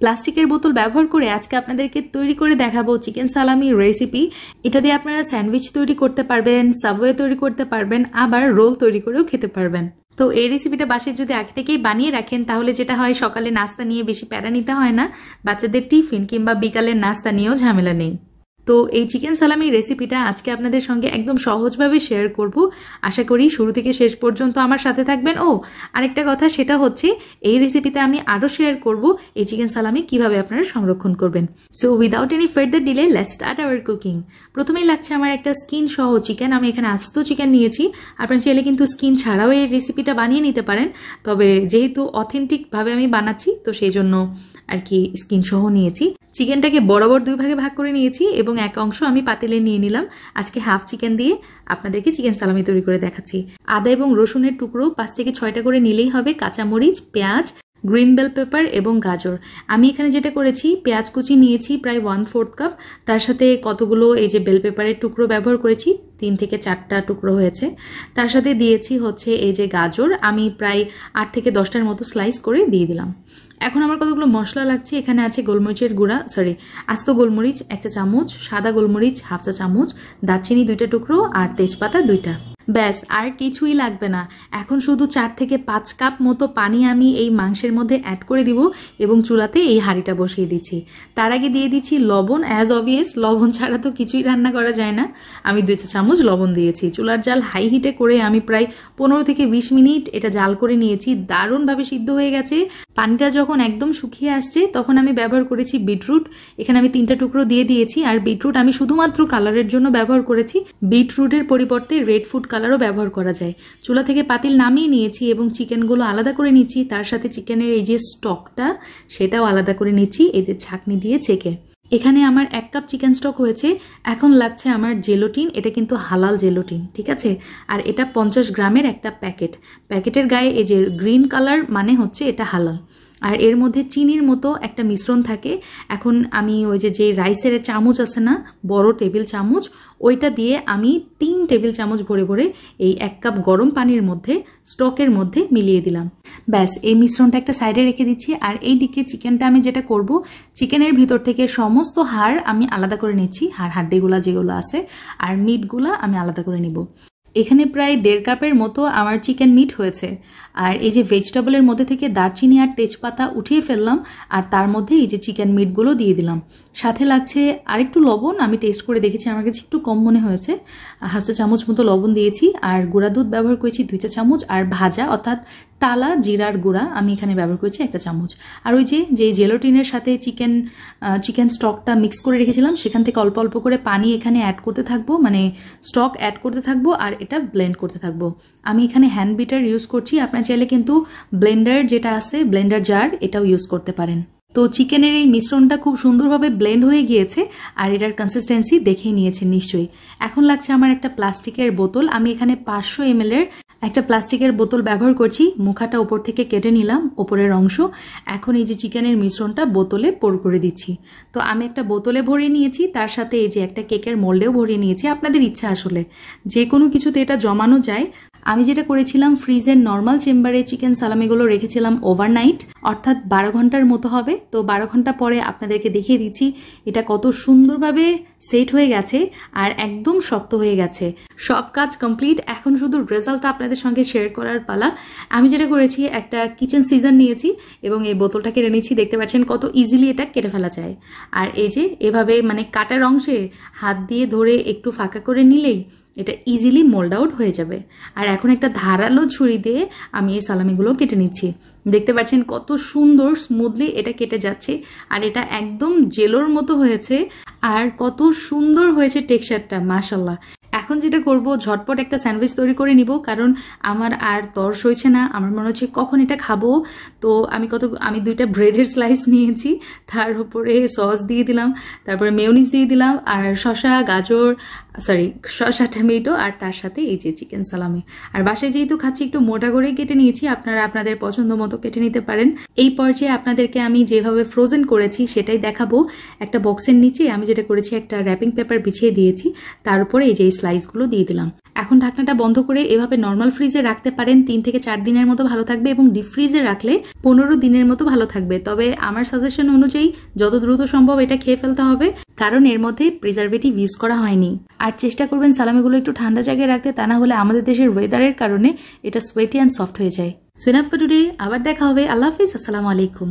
প্লাস্টিকের বোতল ব্যবহার করে আজকে আপনাদেরকে তৈরি করে দেখাবো চিকেন সালামি রেসিপি। এটা দিয়ে আপনারা স্যান্ডউইচ তৈরি করতে পারবেন, সাবওয়ে তৈরি করতে পারবেন, আবার রোল তৈরি করেও খেতে পারবেন। তো এই রেসিপিটা বাসায় যদি আগে থেকেই বানিয়ে রাখেন তাহলে যেটা হয়, সকালে নাস্তা নিয়ে বেশি প্যারা নিতে হয় না, বাচ্চাদের টিফিন কিংবা বিকালের নাস্তা নিয়েও ঝামেলা নেই। তো এই চিকেন সালামি রেসিপিটা আজকে আপনাদের সঙ্গে একদম সহজভাবে শেয়ার করব। আশা করি শুরু থেকে শেষ পর্যন্ত আমার সাথে থাকবেন। আরেকটা কথা, সেটা হচ্ছে এই রেসিপিতে আমি আরও শেয়ার করব এই চিকেন সালামি কিভাবে আপনারা সংরক্ষণ করবেন। So without any further delay let's start our cooking. প্রথমেই লাগছে আমার একটা স্কিন সহ চিকেন। আমি এখানে আস্ত চিকেন নিয়েছি। আপনারা চাইলে কিন্তু স্কিন ছাড়াও এই রেসিপিটা বানিয়ে নিতে পারেন, তবে যেহেতু অথেন্টিকভাবে আমি বানাচ্ছি তো সেই জন্য আর কি স্কিন সহ নিয়েছি। চিকেনটাকে বরাবর 2 ভাগে ভাগ করে নিয়েছি এবং এক অংশ আমি পাতিলে নিয়ে নিলাম। আজকে হাফ চিকেন দিয়ে আপনাদেরকে চিকেন সালামি তৈরি করে দেখাচ্ছি। আদা এবং রসুনের টুকরো 5 থেকে 6টা করে নিলেই হবে, কাঁচামরিচ, পেঁয়াজ, গ্রিন বেল পেপার এবং গাজর। আমি এখানে যেটা করেছি, পেঁয়াজ কুচি নিয়েছি প্রায় 1/4 কাপ, তার সাথে কতগুলো এই যে বেল পেপারের টুকরো ব্যবহার করেছি, 3 থেকে 4টা টুকরো হয়েছে। তার সাথে দিয়েছি হচ্ছে এই যে গাজর, আমি প্রায় 8 থেকে 10টার মতো স্লাইস করে দিয়ে দিলাম। এখন আমার কতগুলো মশলা লাগছে, এখানে আছে গোলমরিচের গুঁড়া, আস্ত গোলমরিচ 1 চা চামচ, সাদা গোলমরিচ 1/2 চা চামচ, দারচিনি 2টা টুকরো আর তেজপাতা 2টা। ব্যাস, আর কিছুই লাগবে না। এখন শুধু 4 থেকে 5 কাপ মতো পানি আমি এই মাংসের মধ্যে অ্যাড করে দিব এবং চুলাতে এই হাঁড়িটা বসিয়ে দিচ্ছি। তার আগে দিয়ে দিচ্ছি লবণ। অ্যাজ অবভিয়াস, লবণ ছাড়া তো কিছুই রান্না করা যায় না। আমি 2 চা চামচ লবণ দিয়েছি। চুলার জাল হাই হিটে করে আমি প্রায় 15 থেকে 20 মিনিট এটা জাল করে নিয়েছি। দারুণভাবে সিদ্ধ হয়ে গেছে। পানিটা যখন একদম শুকিয়ে আসছে তখন আমি ব্যবহার করেছি বিটরুট। এখানে আমি 3টা টুকরো দিয়ে দিয়েছি। আর বিটরুট আমি শুধুমাত্র কালারের জন্য ব্যবহার করেছি। বিটরুটের পরিবর্তে রেড ফুড কালারও ব্যবহার করা যায়। চুলা থেকে পাতিল নামিয়ে নিয়েছি এবং চিকেনগুলো আলাদা করে নিচ্ছি। তার সাথে চিকেনের এই যে স্টকটা সেটাও আলাদা করে নিচ্ছি এদের ছাঁকনি দিয়ে ছেঁকে। এখানে আমার 1 কাপ চিকেন স্টক হয়েছে। এখন লাগছে আমার জেলোটিন। এটা কিন্তু হালাল জেলোটিন, ঠিক আছে? আর এটা 50 গ্রামের একটা প্যাকেট। প্যাকেটের গায়ে এই যে গ্রিন কালার মানে হচ্ছে এটা হালাল। আর এর মধ্যে চিনির মতো একটা মিশ্রণ থাকে। এখন আমি ওই যে রাইসের চামচ আছে না, বড় টেবিল চামচ, ওইটা দিয়ে আমি 3 টেবিল চামচ ভরে ভরে এই 1 কাপ গরম পানির মধ্যে স্টকের মধ্যে মিলিয়ে দিলাম। ব্যাস, এই মিশ্রণটা একটা সাইডে রেখে দিচ্ছি। আর এই দিকে চিকেনটা আমি যেটা করব, চিকেনের ভিতর থেকে সমস্ত হাড় আমি আলাদা করে নিচ্ছি, হাড্ডিগুলা যেগুলো আছে, আর মিটগুলা আমি আলাদা করে নিব। এখানে প্রায় 1.5 কাপের মতো আমার চিকেন মিট হয়েছে। আর এই যে ভেজিটেবলের মধ্যে থেকে দারচিনি আর তেজপাতা উঠিয়ে ফেললাম, আর তার মধ্যে এই যে চিকেন মিটগুলো দিয়ে দিলাম। সাথে লাগছে আরেকটু লবণ। আমি টেস্ট করে দেখেছি, আমার কাছে একটু কম মনে হয়েছে। 1/2 চা চামচ মতো লবণ দিয়েছি। আর গুঁড়া দুধ ব্যবহার করেছি 2 চা চামচ। আর ভাজা অর্থাৎ টালা জিরার গুঁড়া আমি এখানে ব্যবহার করেছি 1 চা চামচ। আর ওই যে জেলোটিনের সাথে চিকেন স্টকটা মিক্স করে রেখেছিলাম, সেখান থেকে অল্প অল্প করে পানি এখানে অ্যাড করতে থাকবো, মানে স্টক অ্যাড করতে থাকবো আর এটা ব্লেন্ড করতে থাকবো। আমি এখানে হ্যান্ড বিটার ইউজ করছি। আপনার চাইলে কিন্তু ব্লেন্ডার যেটা আছে, ব্লেন্ডার জার, এটাও ইউজ করতে পারেন। তো চিকেনের এই মিশ্রণটা খুব সুন্দরভাবে ব্লেন্ড হয়ে গিয়েছে আর এটার কনসিস্টেন্সি দেখে নিয়েছেন নিশ্চয়ই। এখন লাগছে আমার একটা প্লাস্টিকের বোতল। আমি এখানে 500 ml এর একটা প্লাস্টিকের বোতল ব্যবহার করছি। মুখাটা উপর থেকে কেটে নিলাম, ওপরের অংশ। এখন এই যে চিকেনের মিশ্রণটা বোতলে পোর করে দিচ্ছি। তো আমি একটা বোতলে ভরিয়ে নিয়েছি, তার সাথে এই যে একটা কেকের মোল্ডেও ভরিয়ে নিয়েছি। আপনাদের ইচ্ছা, আসলে যে কোনো কিছুতে এটা জমানো যায়। আমি যেটা করেছিলাম, ফ্রিজের নর্মাল চেম্বারে চিকেন সালামিগুলো রেখেছিলাম ওভারনাইট, অর্থাৎ 12 ঘন্টার মতো হবে। তো 12 ঘন্টা পরে আপনাদেরকে দেখিয়ে দিচ্ছি এটা কত সুন্দরভাবে সেট হয়ে গেছে আর একদম শক্ত হয়ে গেছে। সব কাজ কমপ্লিট। এখন শুধু রেজাল্টটা আপনাদের সঙ্গে শেয়ার করার পালা। আমি যেটা করেছি, একটা কিচেন সিজন নিয়েছি এবং এই বোতলটা কেটে নিচ্ছি। দেখতে পাচ্ছেন কত ইজিলি এটা কেটে ফেলা যায়। আর এই যে এভাবে মানে কাটার অংশে হাত দিয়ে ধরে একটু ফাঁকা করে নিলেই এটা ইজিলি মোল্ড আউট হয়ে যাবে। আর এখন একটা ধারালো ছুরি দিয়ে আমি এই সালামিগুলো কেটে নিচ্ছি। দেখতে পাচ্ছেন কত সুন্দর স্মুথলি এটা কেটে যাচ্ছে আর এটা একদম জেলোর মতো হয়েছে আর কত সুন্দর হয়েছে টেক্সচারটা, মাশাআল্লাহ। এখন যেটা করব, ঝটপট একটা স্যান্ডউইচ তৈরি করে নিব, কারণ আমার আর তর্স হয়েছে না। আমার মনে হচ্ছে কখন এটা খাবো। তো আমি 2টা ব্রেডের স্লাইস নিয়েছি, তার উপরে সস দিয়ে দিলাম, তারপরে মেয়োনিজ দিয়ে দিলাম, আর শসা টমেটো, আর তার সাথে এই যে চিকেন সালামি। আর বাসায় যেহেতু খাচ্ছি একটু মোটা করে কেটে নিয়েছি, আপনারা আপনাদের পছন্দ মতো কেটে নিতে পারেন। এই পর্যায়ে আপনাদেরকে আমি যেভাবে ফ্রোজেন করেছি সেটাই দেখাবো। একটা বক্সের নিচে আমি যেটা করেছি, একটা র্যাপিং পেপার বিছিয়ে দিয়েছি, তার উপরে এই যে স্লাইসগুলো দিয়ে দিলাম। এখন ঢাকনাটা বন্ধ করে এভাবে নর্মাল ফ্রিজে রাখতে পারেন, 3 থেকে 4 দিনের মতো ভালো থাকবে এবং ডিপ ফ্রিজে রাখলে 15 দিনের মতো ভালো থাকবে। তবে আমার সাজেশন অনুযায়ী যত দ্রুত সম্ভব এটা খেয়ে ফেলতে হবে, কারণ এর মধ্যে প্রিজারভেটিভ ইউজ করা হয়নি। আর চেষ্টা করবেন সালামিগুলো একটু ঠান্ডা জায়গায় রাখতে, তা না হলে আমাদের দেশের ওয়েদারের কারণে এটা সোয়েটি অ্যান্ড সফট হয়ে যায়। সো এনাফ ফর টুডে, আবার দেখা হবে। আল্লাহ হাফিজ, আসসালামু আলাইকুম।